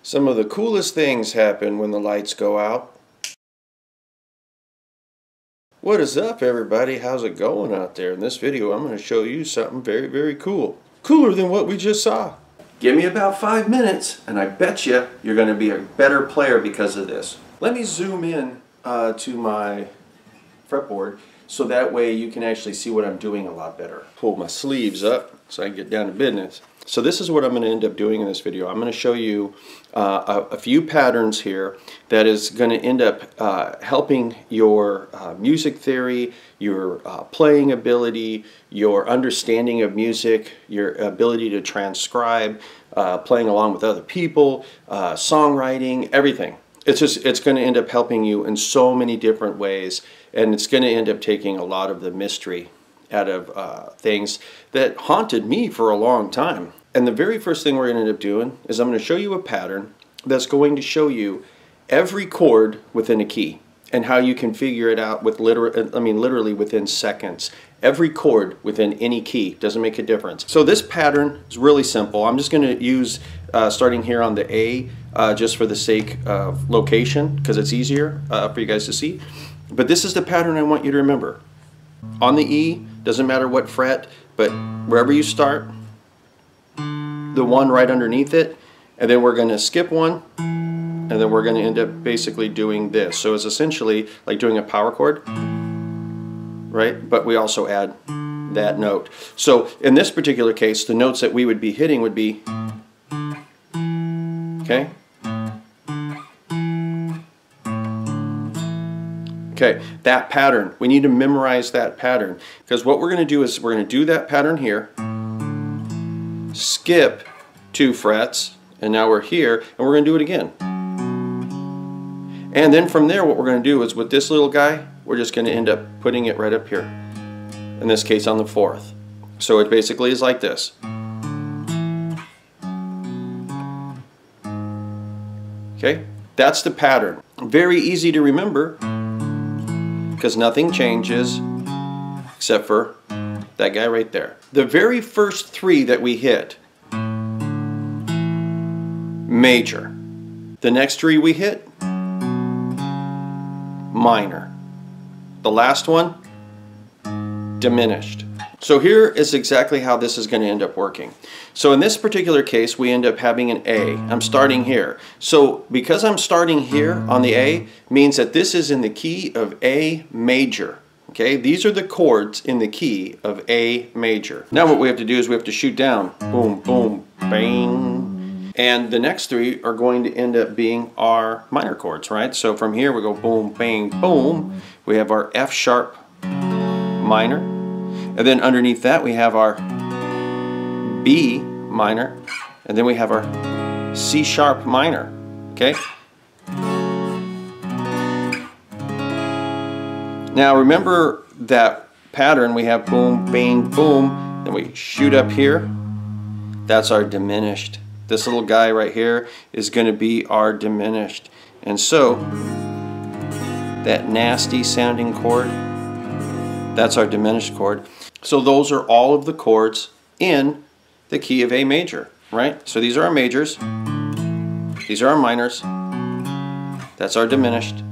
Some of the coolest things happen when the lights go out. What is up, everybody? How's it going out there? In this video I'm going to show you something very, very cool. Cooler than what we just saw. Give me about 5 minutes and I bet you're going to be a better player because of this. Let me zoom in to my fretboard so that way you can actually see what I'm doing a lot better. Pull my sleeves up so I can get down to business. So this is what I'm going to end up doing in this video. I'm going to show you a few patterns here that is going to end up helping your music theory, your playing ability, your understanding of music, your ability to transcribe, playing along with other people, songwriting, everything. It's going to end up helping you in so many different ways, and it's going to end up taking a lot of the mystery out of things that haunted me for a long time. And the very first thing we're going to end up doing is I'm going to show you a pattern that's going to show you every chord within a key and how you can figure it out with literally within seconds. Every chord within any key, doesn't make a difference. So this pattern is really simple. I'm just going to use starting here on the A just for the sake of location because it's easier for you guys to see. But this is the pattern I want you to remember. On the E, doesn't matter what fret, but wherever you start, the one right underneath it, and then we're going to skip one, and then we're going to end up basically doing this. So it's essentially like doing a power chord, right? But we also add that note. So in this particular case, the notes that we would be hitting would be, okay? Okay, that pattern. We need to memorize that pattern because what we're going to do is we're going to do that pattern here, skip 2 frets, and now we're here, and we're going to do it again. And then from there, what we're going to do is with this little guy, we're just going to end up putting it right up here. In this case, on the 4th. So it basically is like this. Okay, that's the pattern. Very easy to remember because nothing changes except for that guy right there. The very first 3 that we hit, major. The next 3 we hit, minor. The last one, diminished. So here is exactly how this is going to end up working. So in this particular case, we end up having an A. I'm starting here. So because I'm starting here on the A, means that this is in the key of A major. Okay, these are the chords in the key of A major. Now what we have to do is we have to shoot down. Boom, boom, bang. And the next 3 are going to end up being our minor chords, right? So from here we go boom, bang, boom. We have our F sharp minor. And then underneath that we have our B minor, and then we have our C sharp minor, okay? Now remember that pattern, we have boom, bang, boom, then we shoot up here. That's our diminished. This little guy right here is going to be our diminished. And so that nasty sounding chord, that's our diminished chord. So those are all of the chords in the key of A major, right? So these are our majors, these are our minors, that's our diminished,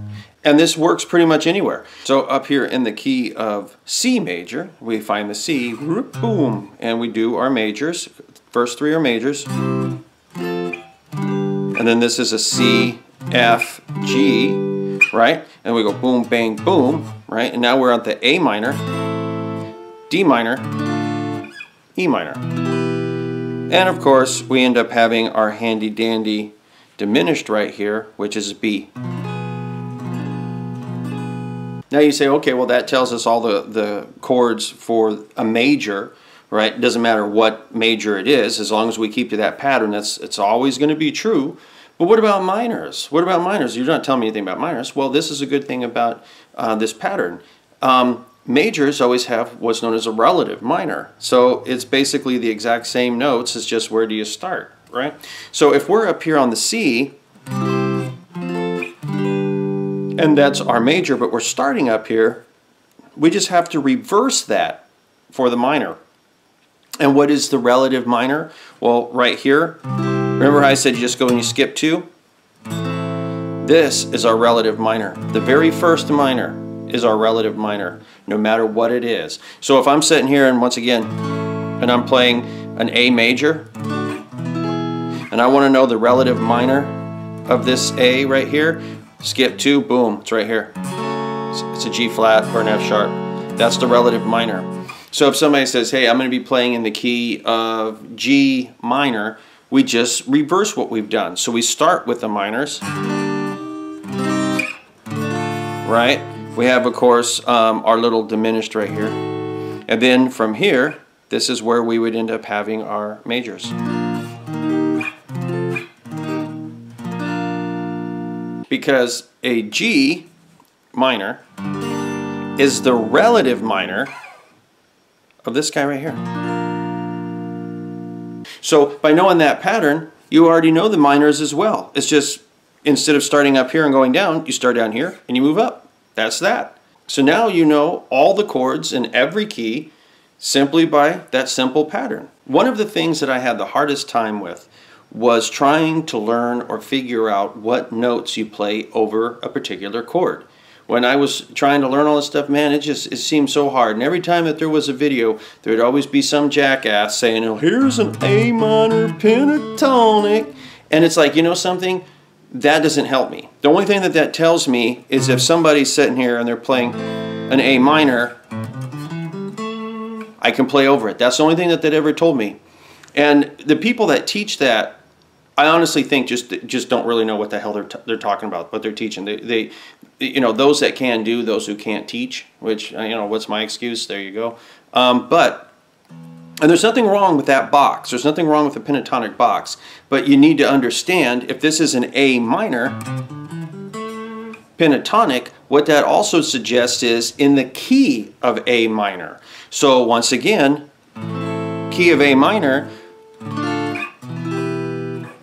and this works pretty much anywhere. So up here in the key of C major, we find the C, boom, and we do our majors. First 3 are majors, and then this is a C, F, G, right? And we go boom, bang, boom, right? And now we're at the A minor, D minor, E minor. And of course, we end up having our handy dandy diminished right here, which is B. Now you say, okay, well that tells us all the chords for a major, right? It doesn't matter what major it is, as long as we keep to that pattern, it's always going to be true. But what about minors? What about minors? You're not telling me anything about minors. Well, this is a good thing about this pattern. Majors always have what's known as a relative minor. So it's basically the exact same notes, it's just where do you start, right? So if we're up here on the C, and that's our major, but we're starting up here, we just have to reverse that for the minor. And what is the relative minor? Well, right here, Remember how I said you just go and you skip 2? This is our relative minor. The very first minor is our relative minor, no matter what it is. So if I'm sitting here and once again, and I'm playing an A major, and I want to know the relative minor of this A right here, skip 2, boom, it's right here. It's a G flat or an F sharp. That's the relative minor. So if somebody says, hey, I'm going to be playing in the key of G minor, we just reverse what we've done. So we start with the minors, right? We have, of course, our little diminished right here. And then from here, this is where we would end up having our majors. Because a G minor is the relative minor of this guy right here. So by knowing that pattern, you already know the minors as well. It's just instead of starting up here and going down, you start down here and you move up. That's that. So now you know all the chords in every key simply by that simple pattern. One of the things that I had the hardest time with was trying to learn or figure out what notes you play over a particular chord. When I was trying to learn all this stuff, man, it seemed so hard. And every time that there was a video, there would always be some jackass saying, oh, here's an A minor pentatonic. And it's like, you know something? That doesn't help me. The only thing that that tells me is if somebody's sitting here and they're playing an A minor, I can play over it. That's the only thing that ever told me. And the people that teach that, I honestly think just don't really know what the hell they're talking about, what they're teaching. They you know, those that can do, those who can't teach, which, you know, what's my excuse? There you go. And there's nothing wrong with that box. There's nothing wrong with the pentatonic box. But you need to understand, if this is an A minor pentatonic, what that also suggests is in the key of A minor. So once again, key of A minor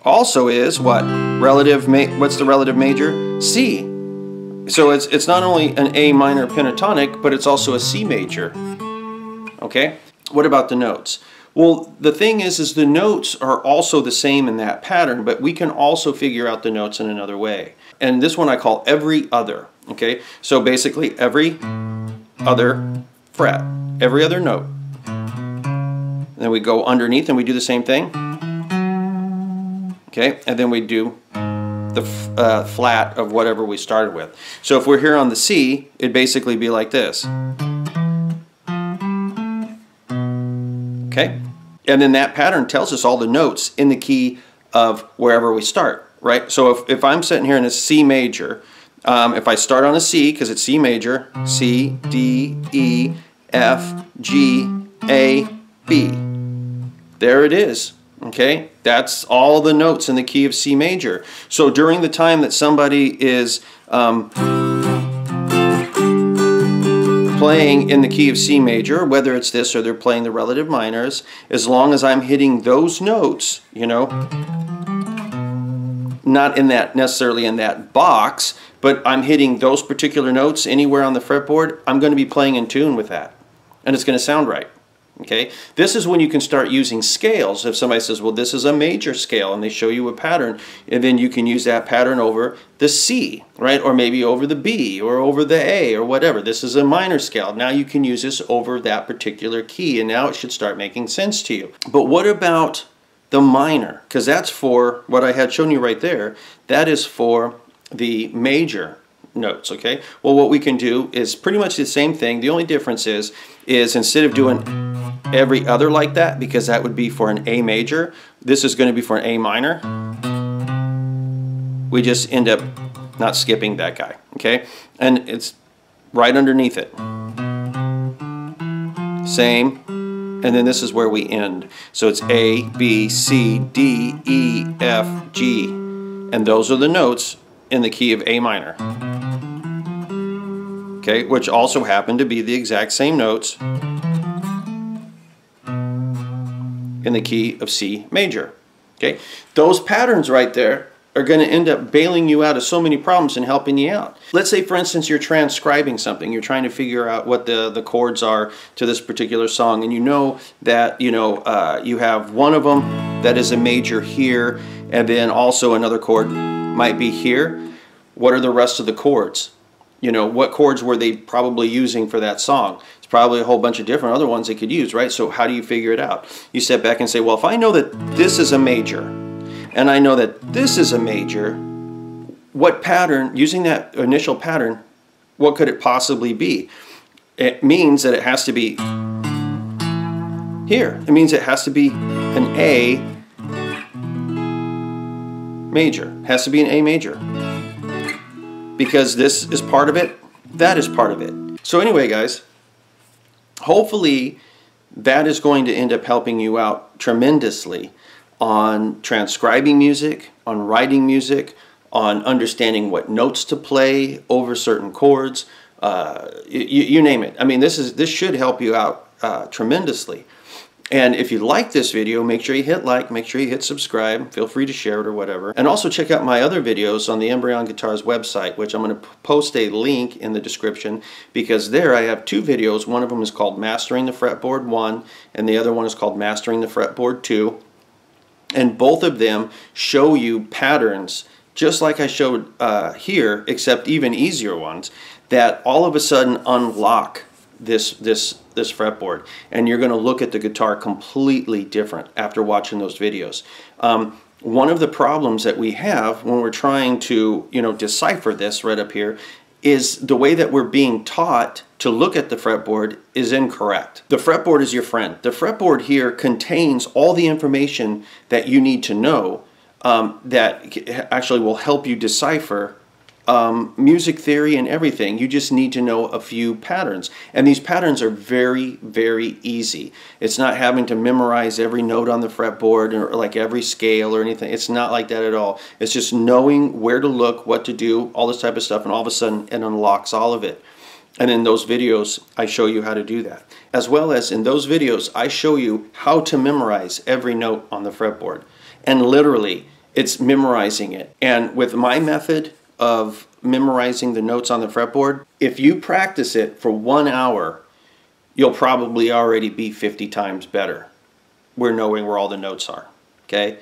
also is what? What's the relative major? C. So it's not only an A minor pentatonic, but it's also a C major. Okay? What about the notes? Well, the thing is the notes are also the same in that pattern, but we can also figure out the notes in another way. And this one I call every other. Okay? So basically every other fret, every other note. And then we go underneath and we do the same thing. Okay? And then we do the flat of whatever we started with. So if we're here on the C, it'd basically be like this. Okay? And then that pattern tells us all the notes in the key of wherever we start, right? So if I'm sitting here in a C major, if I start on a C, because it's C major, C, D, E, F, G, A, B. There it is. Okay? That's all the notes in the key of C major. So during the time that somebody is playing in the key of C major, whether it's this or they're playing the relative minors, as long as I'm hitting those notes, you know, not in that necessarily in that box, but I'm hitting those particular notes anywhere on the fretboard, I'm going to be playing in tune with that. And it's going to sound right. Okay, this is when you can start using scales. If somebody says, well, this is a major scale, and they show you a pattern, and then you can use that pattern over the C, right? Or maybe over the B, or over the A, or whatever. This is a minor scale. Now you can use this over that particular key, and now it should start making sense to you. But what about the minor? Because that's for what I had shown you right there. That is for the major notes, okay? Well, what we can do is pretty much the same thing. The only difference is instead of doing every other like that, because that would be for an A major, this is going to be for an A minor. We just end up not skipping that guy, okay? And it's right underneath it. Same. And then this is where we end. So it's A, B, C, D, E, F, G. And those are the notes in the key of A minor. Okay, which also happen to be the exact same notes in the key of C major. Okay, those patterns right there are going to end up bailing you out of so many problems and helping you out. Let's say, for instance, you're transcribing something. You're trying to figure out what the chords are to this particular song, and you know that you have one of them that is a major here, and then also another chord might be here. What are the rest of the chords? You know, what chords were they probably using for that song? It's probably a whole bunch of different other ones they could use, right? So how do you figure it out? You step back and say, well, if I know that this is a major, and I know that this is a major, what pattern, using that initial pattern, what could it possibly be? It means that it has to be here. It means it has to be an A major. It has to be an A major. Because this is part of it, that is part of it. So anyway, guys, hopefully that is going to end up helping you out tremendously on transcribing music, on writing music, on understanding what notes to play over certain chords, you name it. I mean, this should help you out tremendously. And if you like this video, make sure you hit like, make sure you hit subscribe, feel free to share it or whatever. And also check out my other videos on the Embryon Guitars website, which I'm going to post a link in the description, because there I have two videos. One of them is called Mastering the Fretboard 1, and the other one is called Mastering the Fretboard 2. And both of them show you patterns, just like I showed here, except even easier ones, that all of a sudden unlock this fretboard, and you're going to look at the guitar completely different after watching those videos. One of the problems that we have when we're trying to decipher this right up here is the way that we're being taught to look at the fretboard is incorrect. The fretboard is your friend. The fretboard here contains all the information that you need to know that actually will help you decipher music theory and everything. You just need to know a few patterns, and these patterns are very, very easy. It's not having to memorize every note on the fretboard or like every scale or anything. It's not like that at all. It's just knowing where to look, what to do, all this type of stuff, and all of a sudden it unlocks all of it. And in those videos I show you how to do that, as well as in those videos I show you how to memorize every note on the fretboard, and literally it's memorizing it. And with my method of memorizing the notes on the fretboard, if you practice it for 1 hour, you'll probably already be 50 times better. We're knowing where all the notes are, okay?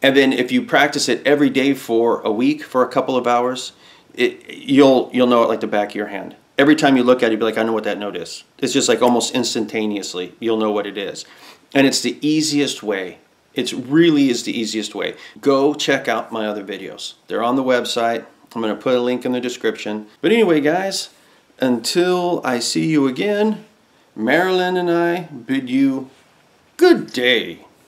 And then if you practice it every day for a week, for a couple of hours, you'll know it like the back of your hand. Every time you look at it, you'll be like, I know what that note is. It's just like almost instantaneously, you'll know what it is. And it's the easiest way. It really is the easiest way. Go check out my other videos. They're on the website. I'm going to put a link in the description. But anyway, guys, until I see you again, Marilyn and I bid you good day.